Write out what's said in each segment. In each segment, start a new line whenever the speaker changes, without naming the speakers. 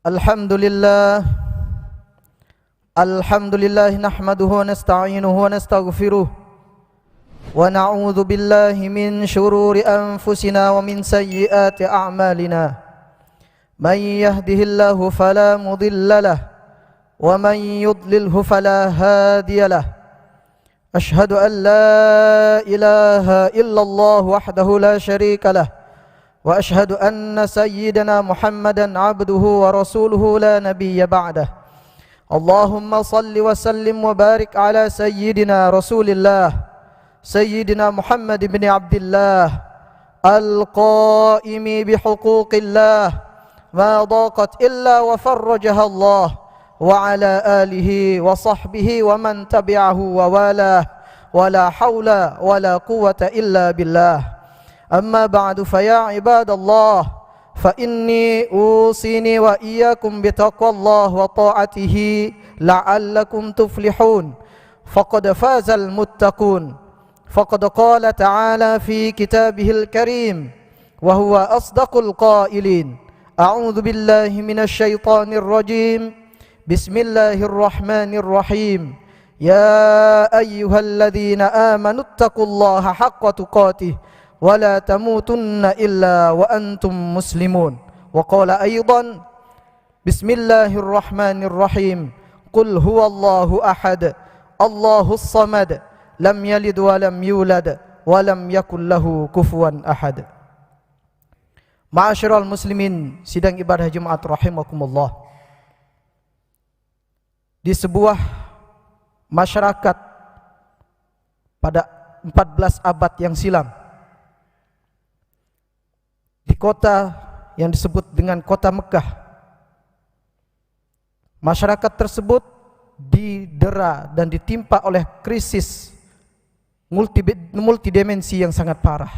Alhamdulillah nahmaduhu wa nasta'inuhu wa nastaghfiruh wa na'udzu billahi min shururi anfusina wa min sayyiati a'malina. Man yahdihillahu fala mudilla lahu wa man yudlilhu fala hadiya lahu. Ashhadu an la ilaha illallah wahdahu la syarika lahu wa ashhadu anna sayyidana Muhammadan abduhu wa rasuluhu la nabiyya ba'dah. Allahumma salli wa sallim wa barik ala sayyidina Rasulillah sayyidina Muhammad ibn Abdullah al-qaimi bihuquqillah ma daqat illa wa farrajaha Allah wa ala alihi wa sahbihi wa man tabi'ahu wa walah wa la hawla wa la quwwata illa billah. Amma ba'du faya ibadallah fa inni usini wa iyyakum bitaqwallah wa ta'atihi la'allakum tuflihun. Faqad fazal muttaqun. Faqad qala ta'ala fi kitabihil karim wa huwa asdaqul qailin. A'udzu billahi minasy syaithanir rajim. Bismillahirrahmanirrahim. Ya ayyuhalladzina amanu taqullaha haqqa tuqatih ولا تموتن إلا وأنتم مسلمون. وقال أيضا بسم الله الرحمن الرحيم قل هو الله أحد الله الصمد لم يلد ولم يولد ولم يكن له كفوا أحد. Ma'asyiral muslimin, sidang ibadah Jumat rahimakumullah. Di sebuah masyarakat pada 14 abad yang silam, di kota yang disebut dengan kota Mekah, masyarakat tersebut didera dan ditimpa oleh krisis multidimensi yang sangat parah.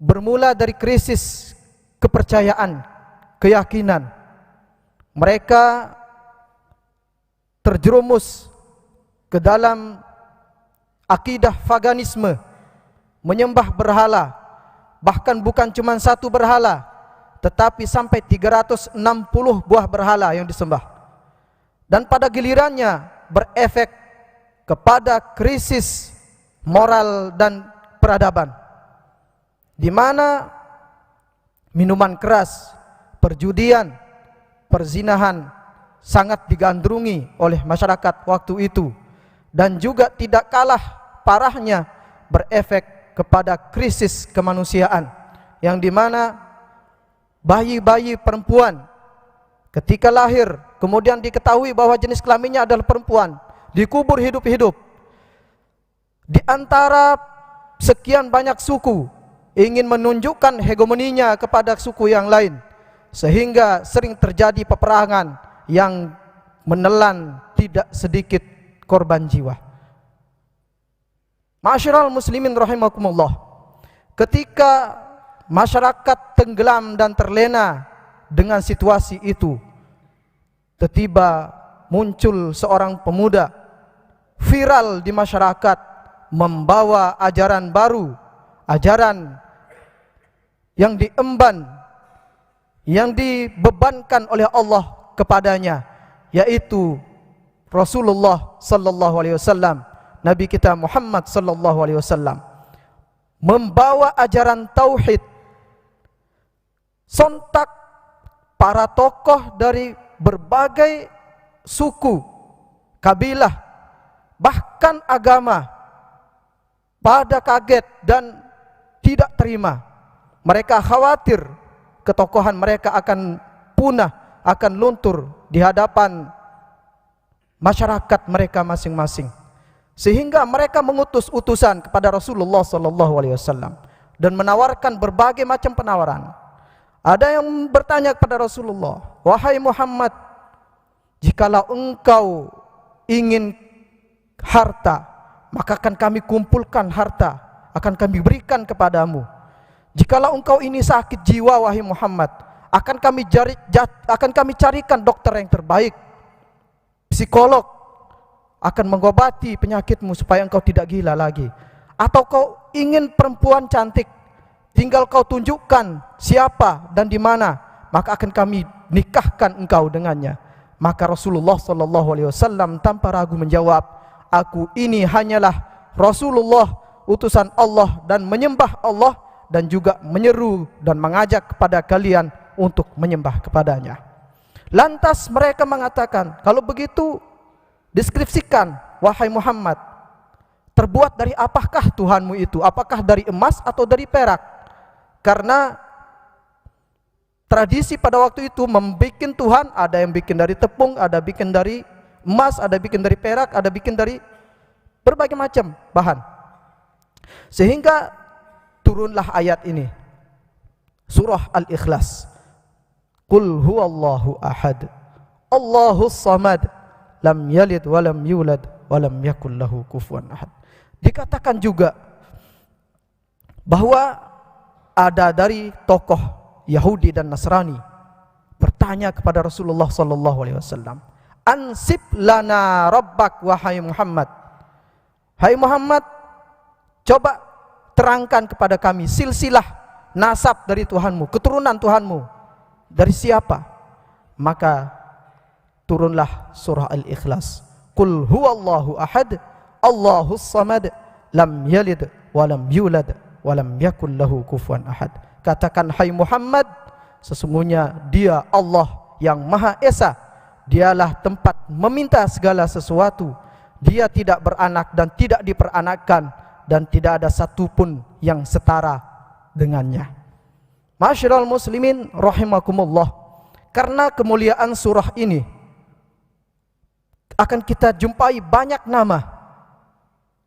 Bermula dari krisis kepercayaan, keyakinan. Mereka terjerumus ke dalam akidah paganisme, menyembah berhala. Bahkan bukan cuma satu berhala, tetapi sampai 360 buah berhala yang disembah. Dan pada gilirannya berefek kepada krisis moral dan peradaban, di mana minuman keras, perjudian, perzinahan sangat digandrungi oleh masyarakat waktu itu. Dan juga tidak kalah parahnya berefek kepada krisis kemanusiaan, yang dimana bayi-bayi perempuan ketika lahir kemudian diketahui bahwa jenis kelaminnya adalah perempuan, dikubur hidup-hidup. Di antara sekian banyak suku ingin menunjukkan hegemoninya kepada suku yang lain, sehingga sering terjadi peperangan yang menelan tidak sedikit korban jiwa. Ma'asyiral muslimin rahimakumullah, ketika masyarakat tenggelam dan terlena dengan situasi itu, tiba-tiba muncul seorang pemuda viral di masyarakat, membawa ajaran baru, ajaran yang diemban, yang dibebankan oleh Allah kepadanya, yaitu Rasulullah sallallahu alaihi wasallam, Nabi kita Muhammad sallallahu alaihi wasallam, membawa ajaran tauhid. Sontak para tokoh dari berbagai suku, kabilah, bahkan agama pada kaget dan tidak terima. Mereka khawatir ketokohan mereka akan punah, akan luntur di hadapan masyarakat mereka masing-masing. Sehingga mereka mengutus utusan kepada Rasulullah SAW dan menawarkan berbagai macam penawaran. Ada yang bertanya kepada Rasulullah, wahai Muhammad, jikalau engkau ingin harta, maka akan kami kumpulkan harta, akan kami berikan kepadamu. Jikalau engkau ini sakit jiwa, wahai Muhammad, akan kami carikan dokter yang terbaik, psikolog, akan mengobati penyakitmu supaya engkau tidak gila lagi. Atau kau ingin perempuan cantik, tinggal kau tunjukkan siapa dan di mana, maka akan kami nikahkan engkau dengannya. Maka Rasulullah sallallahu alaihi wasallam tanpa ragu menjawab, aku ini hanyalah Rasulullah, utusan Allah, dan menyembah Allah dan juga menyeru dan mengajak kepada kalian untuk menyembah kepadanya. Lantas mereka mengatakan, kalau begitu deskripsikan wahai Muhammad, terbuat dari apakah Tuhanmu itu? Apakah dari emas atau dari perak? Karena tradisi pada waktu itu membuat Tuhan, ada yang bikin dari tepung, ada bikin dari emas, ada bikin dari perak, ada bikin dari berbagai macam bahan. Sehingga turunlah ayat ini, surah Al-Ikhlas. Qul huwallahu ahad, Allahus samad, lam yalid walam yulad walam yakul lahu kufuwan ahad. Dikatakan juga bahwa ada dari tokoh Yahudi dan Nasrani bertanya kepada Rasulullah sallallahu alaihi wasallam, ansib lana rabbak wahai Muhammad. Hai Muhammad, coba terangkan kepada kami silsilah nasab dari Tuhanmu, keturunan Tuhanmu. Dari siapa? Maka turunlah surah Al-Ikhlas. Qul huwallahu ahad, Allahus samad, lam yalid walam yulad walam yakul lahu kufuwan ahad. Katakan hai Muhammad, sesungguhnya Dia Allah yang Maha Esa. Dialah tempat meminta segala sesuatu. Dia tidak beranak dan tidak diperanakkan, dan tidak ada satupun yang setara dengannya. Ma'asyiral muslimin rahimakumullah, karena kemuliaan surah ini akan kita jumpai banyak nama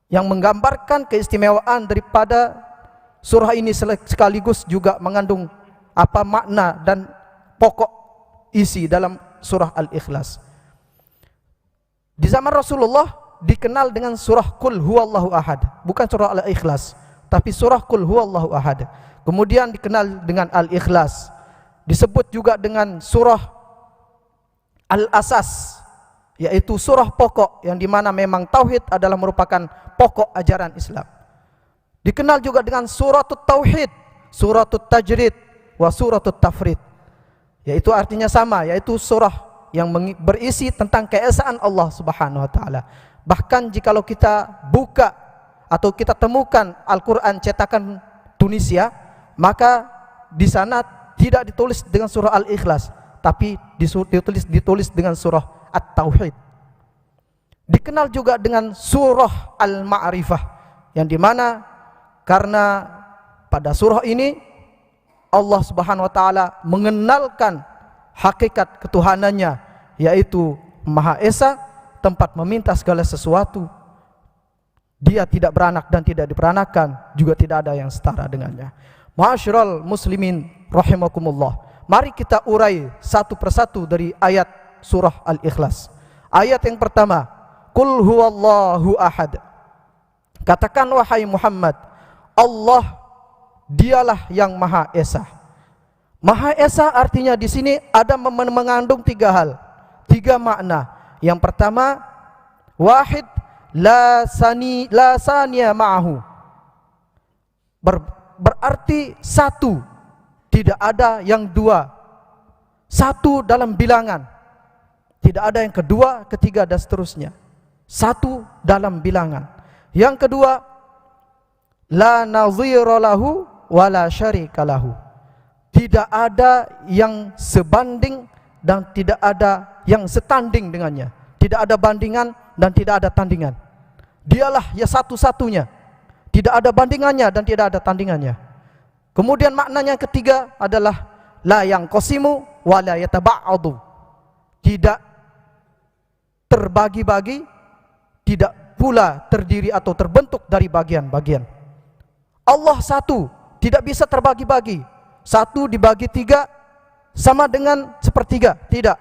yang menggambarkan keistimewaan daripada surah ini, sekaligus juga mengandung apa makna dan pokok isi dalam surah Al-Ikhlas. Di zaman Rasulullah dikenal dengan surah Qul huwallahu ahad, bukan surah Al-Ikhlas, tapi surah Qul huwallahu ahad. Kemudian dikenal dengan Al-Ikhlas. Disebut juga dengan surah Al-Asas, yaitu surah pokok yang dimana memang tauhid adalah merupakan pokok ajaran Islam. Dikenal juga dengan suratul tauhid, suratul tajrid, wa suratul tafrid, yaitu artinya sama, yaitu surah yang berisi tentang keesaan Allah Subhanahu wa taala. Bahkan jikalau kita buka atau kita temukan Al-Qur'an cetakan Tunisia, maka di sana tidak ditulis dengan surah Al-Ikhlas, tapi ditulis dengan surah At-Tauhid. Dikenal juga dengan surah Al-Ma'rifah, yang dimana karena pada surah ini Allah Subhanahu wa taala mengenalkan hakikat ketuhanannya, yaitu Maha Esa, tempat meminta segala sesuatu. Dia tidak beranak dan tidak diperanakkan, juga tidak ada yang setara dengannya. Ma'asyiral muslimin rahimakumullah, mari kita urai satu persatu dari ayat surah Al-Ikhlas. Ayat yang pertama, Qul huwallahu ahad. Katakan wahai Muhammad, Allah Dialah yang Maha Esa. Maha Esa artinya di sini ada mengandung tiga hal, tiga makna. Yang pertama, wahid la saniya ma'ahu. Berarti satu, tidak ada yang dua. Satu dalam bilangan, tidak ada yang kedua, ketiga dan seterusnya. Satu dalam bilangan. Yang kedua, la nazira lahu wala syarika lahu. Tidak ada yang sebanding dan tidak ada yang setanding dengannya. Tidak ada bandingan dan tidak ada tandingan. Dialah ya satu-satunya, tidak ada bandingannya dan tidak ada tandingannya. Kemudian maknanya yang ketiga adalah la yang qasimu wa la yataba'adu. Tidak terbagi-bagi, tidak pula terdiri atau terbentuk dari bagian-bagian. Allah satu, tidak bisa terbagi-bagi. Satu dibagi tiga sama dengan sepertiga, tidak.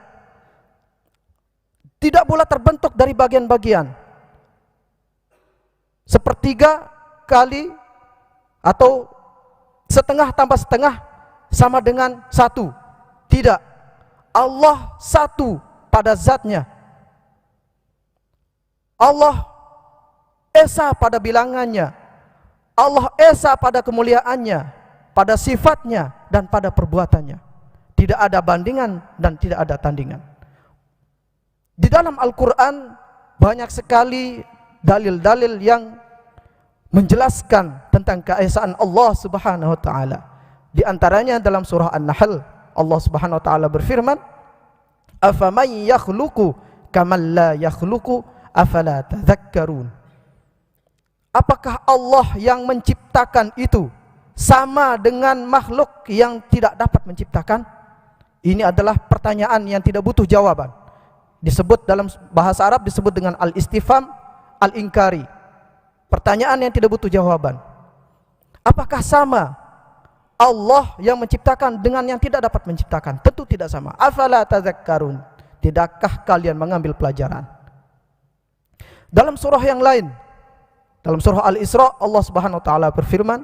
Tidak pula terbentuk dari bagian-bagian. Sepertiga kali atau setengah tambah setengah sama dengan satu. Tidak. Allah satu pada zatnya. Allah esa pada bilangannya. Allah esa pada kemuliaannya, pada sifatnya dan pada perbuatannya. Tidak ada bandingan dan tidak ada tandingan. Di dalam Al-Quran banyak sekali dalil-dalil yang menjelaskan tentang keesaan Allah Subhanahu wa taala. Di antaranya dalam surah An-Nahl, Allah Subhanahu wa taala berfirman, "Afaman yakhluqu kaman la yakhluqu afala tadhakkarun." Apakah Allah yang menciptakan itu sama dengan makhluk yang tidak dapat menciptakan? Ini adalah pertanyaan yang tidak butuh jawaban. Disebut dalam bahasa Arab disebut dengan al-istifham al-inkari. Pertanyaan yang tidak butuh jawaban. Apakah sama Allah yang menciptakan dengan yang tidak dapat menciptakan? Tentu tidak sama. Afala tadhakkarun. Tidakkah kalian mengambil pelajaran? Dalam surah yang lain, dalam surah Al-Isra, Allah Subhanahu wa taala berfirman,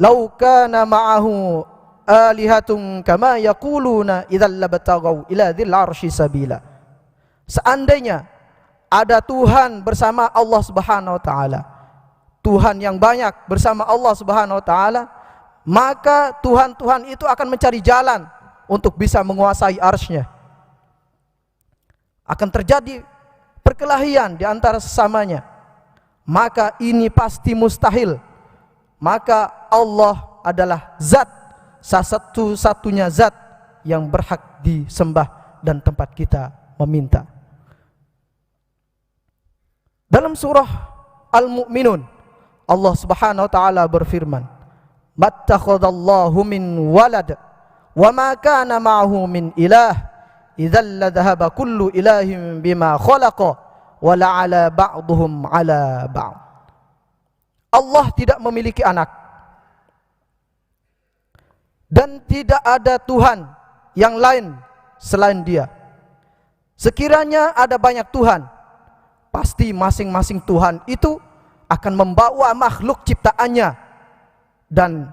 "Lau kana ma'ahu alihatun kama yaquluna idzal labtaghaw ila dzil 'arsy sabila." Seandainya ada Tuhan bersama Allah Subhanahu wa taala, Tuhan yang banyak bersama Allah Subhanahu wa taala, maka Tuhan-Tuhan itu akan mencari jalan untuk bisa menguasai arsy-Nya. Akan terjadi perkelahian di antara sesamanya. Maka ini pasti mustahil. Maka Allah adalah zat, satu-satunya zat yang berhak disembah dan tempat kita meminta. Dalam surah Al-Mu'minun, Allah Subhanahu wa taala berfirman, "Mattakhadallahu min walad wa ma kana ma'ahu min ilah, idzal ladhaba kullu ilahin bima khalaqa wa la'ala ba'dhum 'ala ba'd." Allah tidak memiliki anak dan tidak ada Tuhan yang lain selain Dia. Sekiranya ada banyak Tuhan, pasti masing-masing Tuhan itu akan membawa makhluk ciptaannya, dan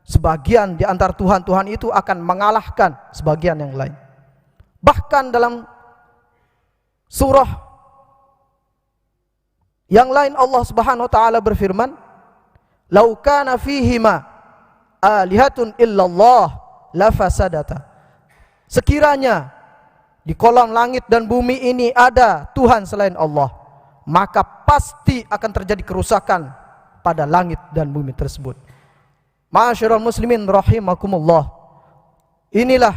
sebagian di antara Tuhan-Tuhan itu akan mengalahkan sebagian yang lain. Bahkan dalam surah yang lain Allah Subhanahu wa taala berfirman, "Lau kana fihima alihatun illallah lafasadata." Sekiranya di kolam langit dan bumi ini ada Tuhan selain Allah, maka pasti akan terjadi kerusakan pada langit dan bumi tersebut. Ma'asyiral muslimin rahimakumullah. Inilah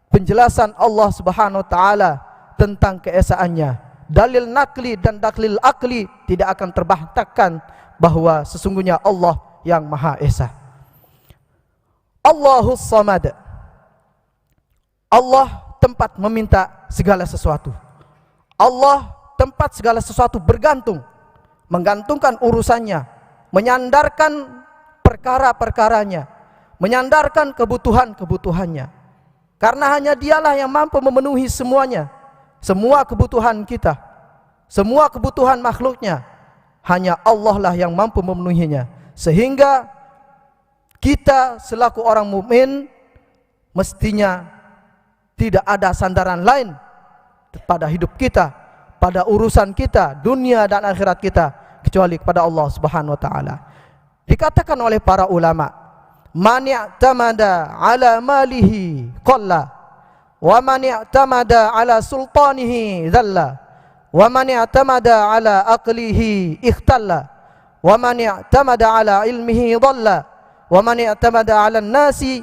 penjelasan Allah Subhanahu wa taala tentang keesaannya. Dalil nakli dan dalil akli tidak akan terbantahkan bahwa sesungguhnya Allah yang Maha Esa. Allahus Samad. Allah tempat meminta segala sesuatu. Allah tempat segala sesuatu bergantung, menggantungkan urusannya, menyandarkan perkara-perkaranya, menyandarkan kebutuhan-kebutuhannya. Karena hanya Dialah yang mampu memenuhi semuanya. Semua kebutuhan kita, semua kebutuhan makhluknya, hanya Allah lah yang mampu memenuhinya. Sehingga kita selaku orang mukmin mestinya tidak ada sandaran lain pada hidup kita, pada urusan kita, dunia dan akhirat kita, kecuali kepada Allah Subhanahu wa taala. Dikatakan oleh para ulama, "Man i'tamada ala malihi qalla, wa man i'tamada ala sultanihi dhalla, wa man i'tamada ala aqlihi ikhtalla, wa man i'tamada ala ilmihi dhalla, wa man i'tamada ala nasi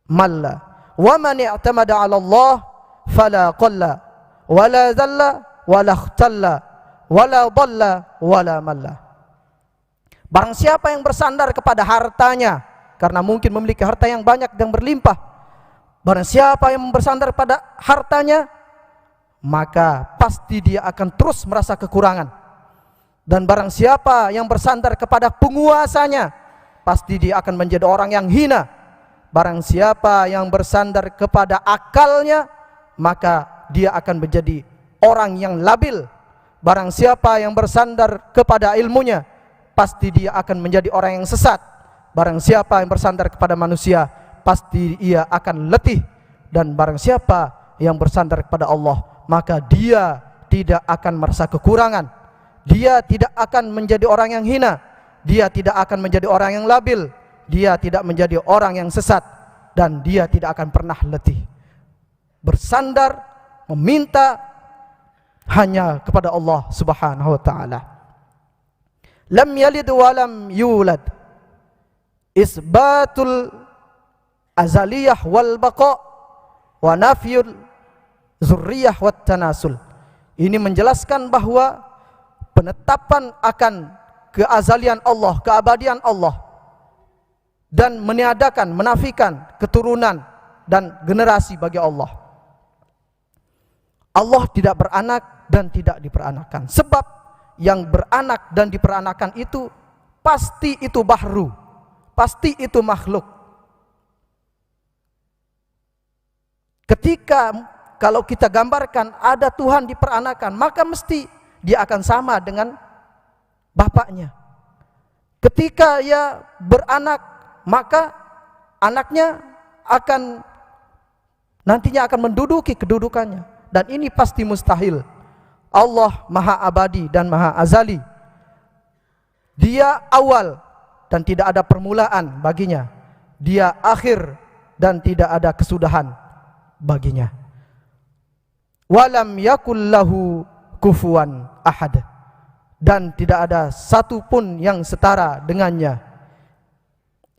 malla, wa man i'tamada ala Allah fala qalla, wala dhalla, wala ikhtalla, wala dhalla, wala malla." Barang siapa yang bersandar kepada hartanya, karena mungkin memiliki harta yang banyak dan berlimpah, barang siapa yang bersandar pada hartanya, maka pasti dia akan terus merasa kekurangan. Dan barang siapa yang bersandar kepada penguasanya, pasti dia akan menjadi orang yang hina. Barang siapa yang bersandar kepada akalnya, maka dia akan menjadi orang yang labil. Barang siapa yang bersandar kepada ilmunya, pasti dia akan menjadi orang yang sesat. Barang siapa yang bersandar kepada manusia, pasti ia akan letih. Dan barang siapa yang bersandar kepada Allah, maka dia tidak akan merasa kekurangan. Dia tidak akan menjadi orang yang hina. Dia tidak akan menjadi orang yang labil. Dia tidak menjadi orang yang sesat. dan dia tidak akan pernah letih. Bersandar, meminta hanya kepada Allah Subhanahu wa taala. Lam yalid wa lam yulad. Isbatul azaliyah wal baqa wa nafyul zurriyah wat tanasul. Ini menjelaskan bahwa penetapan akan keazalian Allah, keabadian Allah, dan meniadakan, menafikan keturunan dan generasi bagi Allah. Allah tidak beranak dan tidak diperanakan. Sebab yang beranak dan diperanakan itu pasti itu bahru, pasti itu makhluk. Ketika kalau kita gambarkan ada Tuhan diperanakan, maka mesti dia akan sama dengan bapaknya. Ketika ia beranak, maka anaknya akan nantinya akan menduduki kedudukannya, dan ini pasti mustahil. Allah Maha Abadi dan Maha Azali. Dia awal dan tidak ada permulaan baginya. Dia akhir dan tidak ada kesudahan baginya. Walam yakul lahu kufuwan ahad, dan tidak ada satu pun yang setara dengannya.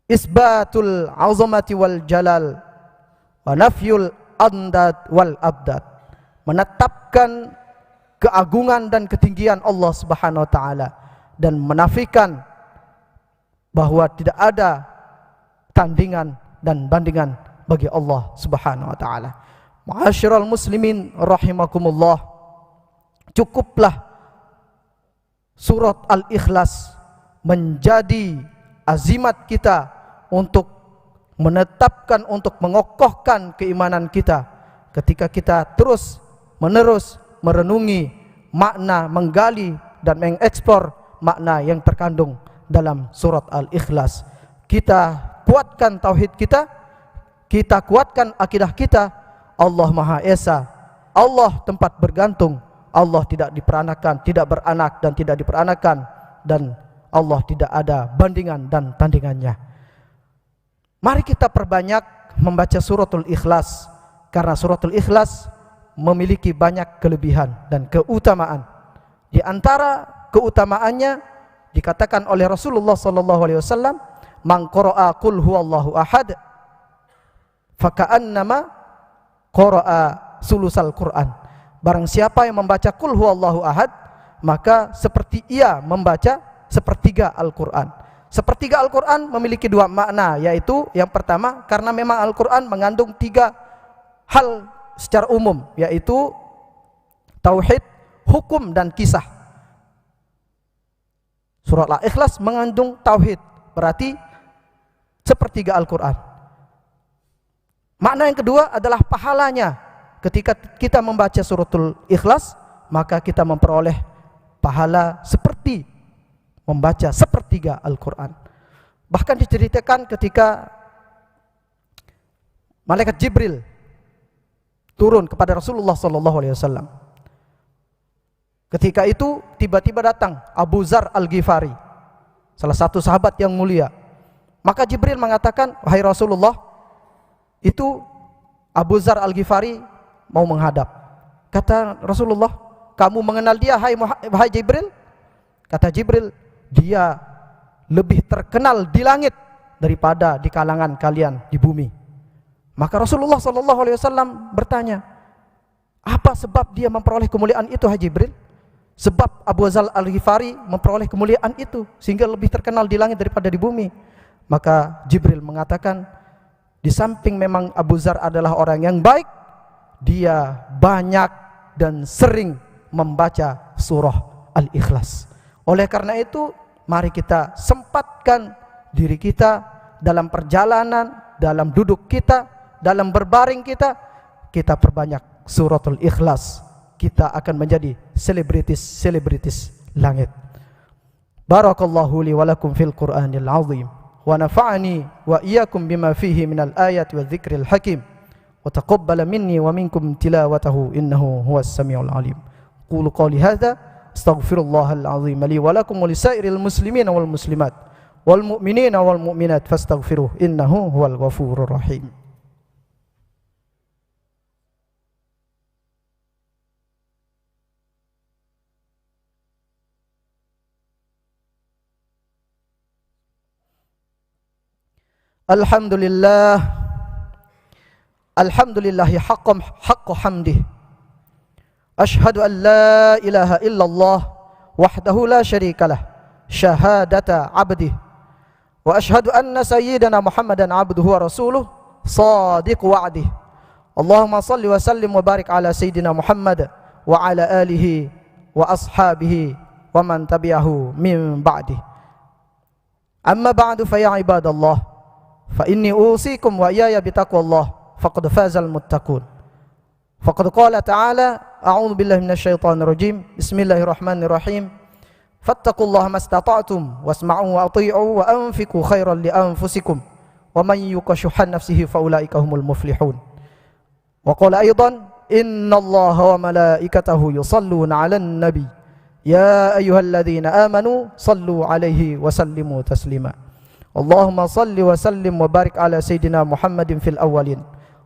Isbatul azamati wal jalal wa nafyul andad wal abdad. Menetapkan keagungan dan ketinggian Allah Subhanahu wa taala dan menafikan bahwa tidak ada tandingan dan bandingan bagi Allah Subhanahu wa taala. Ma'asyiral muslimin rahimakumullah, cukuplah surat Al-Ikhlas menjadi azimat kita untuk menetapkan, untuk mengokohkan keimanan kita ketika kita terus menerus merenungi makna, menggali dan mengekspor makna yang terkandung dalam surat Al-Ikhlas. Kita kuatkan tauhid kita, kita kuatkan akidah kita. Allah Maha Esa, Allah tempat bergantung, Allah tidak diperanakan, tidak beranak dan tidak diperanakan, dan Allah tidak ada bandingan dan tandingannya. Mari kita perbanyak membaca suratul Ikhlas, karena suratul Ikhlas memiliki banyak kelebihan dan keutamaan. Di antara keutamaannya dikatakan oleh Rasulullah sallallahu alaihi wasallam, "Man qara'a qul huwallahu ahad faka'annama qara'a sulusal Quran." Barang siapa yang membaca qul huwallahu ahad, maka seperti ia membaca sepertiga Al-Qur'an. Sepertiga Al-Qur'an memiliki dua makna, yaitu yang pertama, karena memang Al-Qur'an mengandung tiga hal secara umum, yaitu tauhid, hukum, dan kisah. Surat Al-Ikhlas mengandung tauhid, berarti sepertiga Al-Quran. Makna yang kedua adalah pahalanya. Ketika kita membaca suratul Ikhlas, maka kita memperoleh pahala seperti membaca sepertiga Al-Quran. Bahkan diceritakan ketika malaikat Jibril turun kepada Rasulullah SAW. Ketika itu tiba-tiba datang Abu Zar Al-Ghifari, salah satu sahabat yang mulia. Maka Jibril mengatakan, "Wahai Rasulullah, itu Abu Zar Al-Ghifari mau menghadap." Kata Rasulullah, "Kamu mengenal dia, hai Jibril?" Kata Jibril, "Dia lebih terkenal di langit daripada di kalangan kalian di bumi." Maka Rasulullah SAW bertanya, "Apa sebab dia memperoleh kemuliaan itu, hai Jibril?" Sebab Abu Zar Al-Ghifari memperoleh kemuliaan itu sehingga lebih terkenal di langit daripada di bumi. Maka Jibril mengatakan, di samping memang Abu Zar adalah orang yang baik, dia banyak dan sering membaca surah Al-Ikhlas. Oleh karena itu, mari kita sempatkan diri kita dalam perjalanan, dalam duduk kita, dalam berbaring kita, kita perbanyak suratul Ikhlas. Kita akan menjadi selebritis langit. Barakallahu li wa lakum fil Qur'anil azim, wa nafa'ani wa iyyakum bima fihi minal ayati wa dzikril hakim, wa taqabbala minni wa minkum tilawatahu innahu huwas samiul alim. Qulu qawli hadza astaghfirullahal azim li wa lakum wa lisairil muslimina wal muslimat wal mu'minina wal mu'minat fastaghfiruh innahu huwal ghafurur rahim. Alhamdulillah, alhamdulillahi haqqa hamdih. Ashhadu an la ilaha illallah wahdahu la syarikalah, syahadata abdih. Wa ashhadu anna sayyidana Muhammadan abduhu wa rasuluh, sadiq wa'dih. Allahumma salli wa sallim wa barik ala sayyidina Muhammad wa ala alihi wa ashabihi wa man tabi'ahu min ba'dih. Amma ba'du fa ya ibadallah, fa inni usikum wa iyaya bitaqwallah, faqad fazal muttaqun. Faqad qala ta'ala, a'udzu billahi minasyaitonir rajim, bismillahirrahmanirrahim, fattaqullaha mastata'tum wasma'u wa athi'u wa anfiqu khairan li anfusikum wa man yuqa shuhha nafsihi fa ulaika humul muflihun. Wa qala aidan, innallaha wa malaikatahu yusalluna 'alan nabi ya ayyuhalladzina amanu sallu 'alaihi wa sallimu taslima. Allahumma salli wa sallim wa barik ala sayyidina Muhammadin fil awwalin,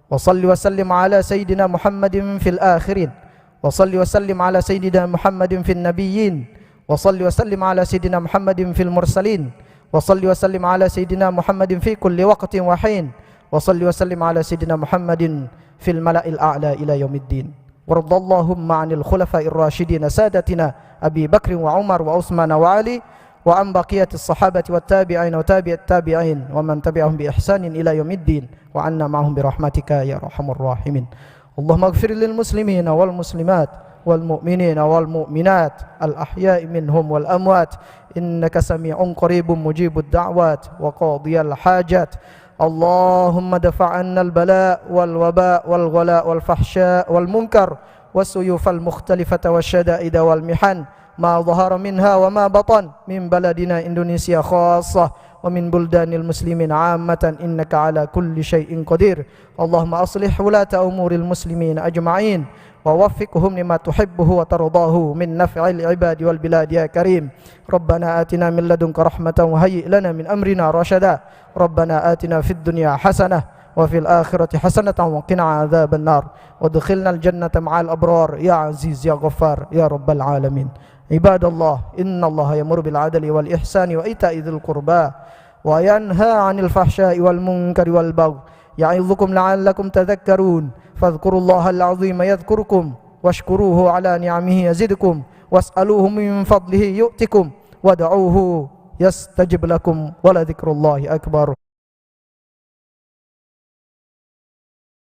wa salli wa sallim ala sayyidina Muhammadin fil akhirin, wa salli wa sallim ala sayyidina Muhammadin fil nabiyyin, wa salli wa sallim ala sayyidina Muhammadin fil mursalin, wa salli wa sallim ala sayyidina Muhammadin fi kulli waqtin wa hin, wa salli wa sallim ala sayyidina Muhammadin fil mala'il a'la ila yaumiddin. Wardallahumma 'anil khulafa'ir rasyidin sadatina Abi Bakr wa Umar wa Utsman wa Ali wa an baqiyatis sahabati wat tabi'in wa tabi'it tabi'in wa man tabi'ahum bi ihsanin ila yaumiddin wa anna ma'hum bi rahmatika ya arhamar rahimin. Allahumma ighfir lil muslimina wal muslimat wal mu'minina wal mu'minat al ahya'i minhum wal amwat innaka sami'un qaribun mujibud da'wat wa qadiyal hajat. Allahumma dafa' 'anna al bala' wal waba' wal ghala' wal fahsya' wal munkar was-suyuf al mukhtalifata wasyada'id wal mihan ma dhahara minha wa ma batan min baladina Indonesia khassah wa min buldanil muslimin 'ammatan innaka 'ala kulli syai'in qadir. Allahumma aslih wulata umuril muslimin ajma'in wa waffiqhum lima tuhibbuhu wa tardahu min naf'il ibadi wal bilad ya karim. Rabbana atina min ladunka rahmatan wa hayyi' lana min amrina rashada. Rabbana atina fid dunya hasanah wa fil akhirati hasanatan wa qina adzaban nar wadkhilnal jannata ma'al abrar ya aziz ya ghaffar ya rabbal alamin. Ibadallah, innallaha ya'muru bil 'adli wal ihsani wa ita'i dzil qurba wa yanha 'anil fahsya'i wal munkari wal baghi ya'idzukum la'allakum tadhakkarun. Fadhkurullahal 'azima yadhkurkum washkuruhu 'ala ni'amihi yazidkum was'aluhu min fadlihi yu'tikum wad'uuhu yastajib lakum wa la dzikrullahi akbar.